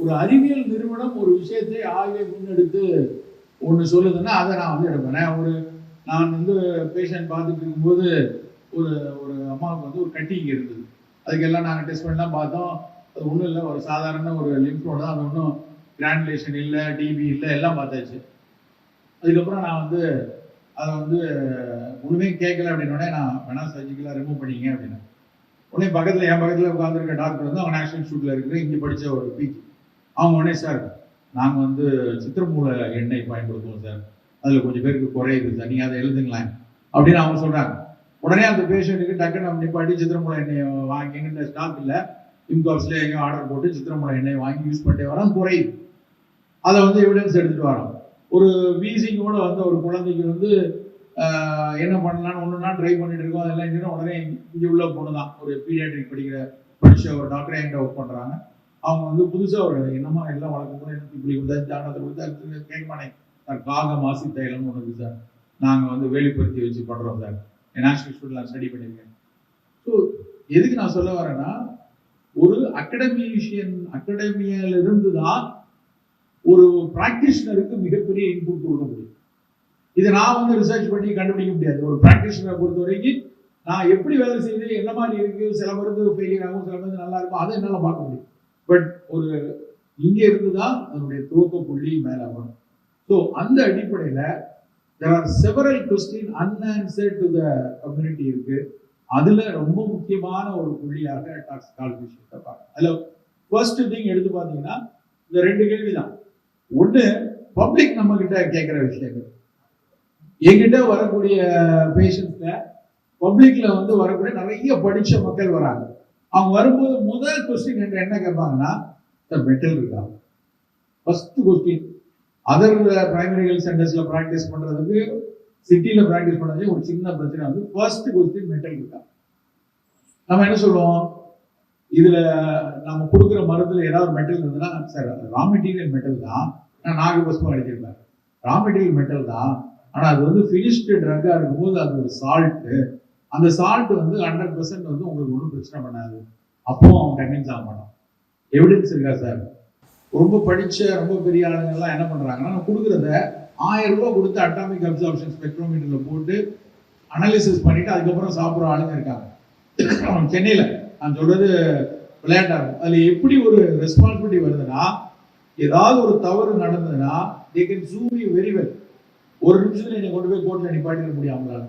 ஒரு அறிவியல் நிறுவனம் ஒரு விஷயத்தை ஆய்வை முன்னெடுத்து ஒன்று சொல்லுதுன்னா அதை நான் வந்து எடுப்பேன். நான் வந்து பேஷண்ட் பார்த்துட்டு இருக்கும்போது ஒரு ஒரு அம்மாவுக்கு வந்து ஒரு கட்டி இங்கே இருந்தது. அதுக்கெல்லாம் நாங்கள் டெஸ்ட் பண்ணலாம் பார்த்தோம். அது ஒன்றும் இல்லை, ஒரு சாதாரண ஒரு லிம்ஃப் நோடு தான். அது ஒன்றும் கிரானுலேஷன் இல்லை, டிபி இல்லை, எல்லாம் பார்த்தாச்சு. அதுக்கப்புறம் நான் வந்து அதை வந்து ஒன்றுமே கேட்கல அப்படின்னோடனே நான் வேணா சர்ஜிக்கலாக ரிமூவ் பண்ணிங்க அப்படின்னா, உடனே என் பக்கத்தில் உட்காந்துருக்க டாக்டர் வந்து அவங்க நேஷனல் இன்ஸ்டியூட்டில் இருக்கிற இங்கே படித்த ஒரு பிஜி. அவங்க உடனே, சார் நாங்கள் வந்து சித்திரமூல எண்ணெய் பயன்படுத்துவோம் சார், அதில் கொஞ்சம் பேருக்கு குறையுது சார், நீங்கள் அதை எழுதுங்களேன் அப்படின்னு அவங்க சொல்கிறாங்க. உடனே அந்த பேஷண்ட்டுக்கு டக்குன்னு நம்ம நிப்பாட்டி சித்திரமூல எண்ணெயை வாங்கி, எங்கிட்ட ஸ்டாக் இல்லை, இம்காப்ஸ்ல எங்கேயும் ஆர்டர் போட்டு சித்திரமூல எண்ணெயை வாங்கி யூஸ் பண்ணிட்டே வரோம், குறையுது. அதை வந்து எவிடன்ஸ் எடுத்துகிட்டு வரோம். ஒரு வீசிங்கோட வந்து ஒரு குழந்தைக்கு வந்து என்ன பண்ணலான்னு ஒன்று நாள் ட்ரை பண்ணிட்டு இருக்கோம். அதெல்லாம் இன்னும் உடனே இங்கே உள்ள பொண்ணு தான், ஒரு பீடியாட்ரிக் படிச்ச ஒரு டாக்டரே என்கிட்ட ஒர்க் பண்ணுறாங்க. அவங்க வந்து புதுசாக ஒரு என்னமா எல்லாம் வளர்க்கும் போது எனக்கு இப்படி கொடுத்தா ஜானத்தை கொடுத்தா கேட்கமானே சார், காக மாசி தைலம்னு ஒன்று இருக்குது சார், நாங்கள் வந்து வெளிப்படுத்தி வச்சு பண்ணுறோம் சார், நேஷனல் இன்ஸ்டியூட்ல நான் ஸ்டடி பண்ணியிருக்கேன். ஸோ எதுக்கு நான் சொல்ல வரேன்னா, ஒரு அகடமியில இருந்து தான் ஒரு பிராக்டிஷனருக்கு மிகப்பெரிய இன்புட் கொடுக்க முடியும். இதை நான் வந்து ரிசர்ச் பண்ணி கண்டுபிடிக்க முடியாது. ஒரு பிராக்டிஷனரை பொறுத்த வரைக்கும் நான் எப்படி வேலை செய்யுது, என்ன மாதிரி இருக்கு, சில மருந்து ஃபெயிலியர் ஆகும், சில மருந்து நல்லா இருக்கும், அதை என்னால் பார்க்க முடியும். பட் ஒரு இங்கே இருந்து தான் அதனுடைய துவக்க புள்ளி மேலே வரும். ஸோ அந்த அடிப்படையில் there are several questions unanswered to the community இருக்கு. அதுல ரொம்ப முக்கியமான ஒரு புள்ளியாக டாக்ஸிகாலஜி விஷயத்தை பார்க்கணும். அதில் ஃபர்ஸ்ட் திங் எடுத்து பார்த்தீங்கன்னா இந்த 2 கேள்வி தான். ஒன்று, பப்ளிக் நம்ம கிட்ட கேட்குற விஷயங்கள். எங்கிட்ட வரக்கூடிய பேஷண்ட்ஸ்ல பப்ளிக்ல வந்து வரக்கூடிய நிறைய படிச்ச மக்கள் வராங்க. அவங்க வரும்போது முதல் கொஸ்டின் என்ன கேட்பாங்கன்னா, சார் மெட்டல் இருக்கா? First question. Other primary health சென்டர்ஸ்ல ப்ராக்டிஸ் பண்றதுக்கு, சிட்டியில ப்ராக்டிஸ் பண்றதுக்கு ஒரு சின்ன பிரச்சனை வந்து ஃபர்ஸ்ட் கொஸ்டின் மெட்டல் இருக்கா? நம்ம என்ன சொல்லுவோம், இதுல நம்ம கொடுக்குற மருந்துல ஏதாவது மெட்டல் இருந்ததுன்னா, சார் ரா மெட்டீரியல் மெட்டல் தான், நான் நாகபஸ்மம் அடிச்சிருப்பேன், ரா மெட்டீரியல் மெட்டல் தான், ஆனா அது வந்து ஃபினிஷ்டு ட்ரக்கா இருக்கும்போது அது ஒரு சால்ட்டு, அந்த சால்ட் வந்து 100% வந்து உங்களுக்கு ஒன்றும் பிரச்சனை பண்ணாது, அப்போ அவன் கன்வின்ஸ் ஆக மாட்டான். எவிடன்ஸ் இருக்கா சார்? ரொம்ப படிச்ச ரொம்ப பெரிய ஆளுங்கள்லாம் என்ன பண்றாங்கன்னா, நான் கொடுக்குறத 1000 ரூபாய் கொடுத்து அட்டாமிக் அப்சார்ப்ஷன் ஸ்பெக்ட்ரோமீட்டர்ல போட்டு அனாலிசிஸ் பண்ணிட்டு அதுக்கப்புறம் சாப்பிட்ற ஆளுங்க இருக்காங்க சென்னையில. நான் சொல்றது விளையாட்டாகும். அதுல எப்படி ஒரு ரெஸ்பான்சிபிலிட்டி வருதுன்னா, ஏதாவது ஒரு தவறு நடந்ததுன்னா they can sue you very well. ஒரு நிமிஷத்துல என்னை கொண்டு போய் கோர்ட்ல நிப்பாட்டிட முடியும் அவங்களால.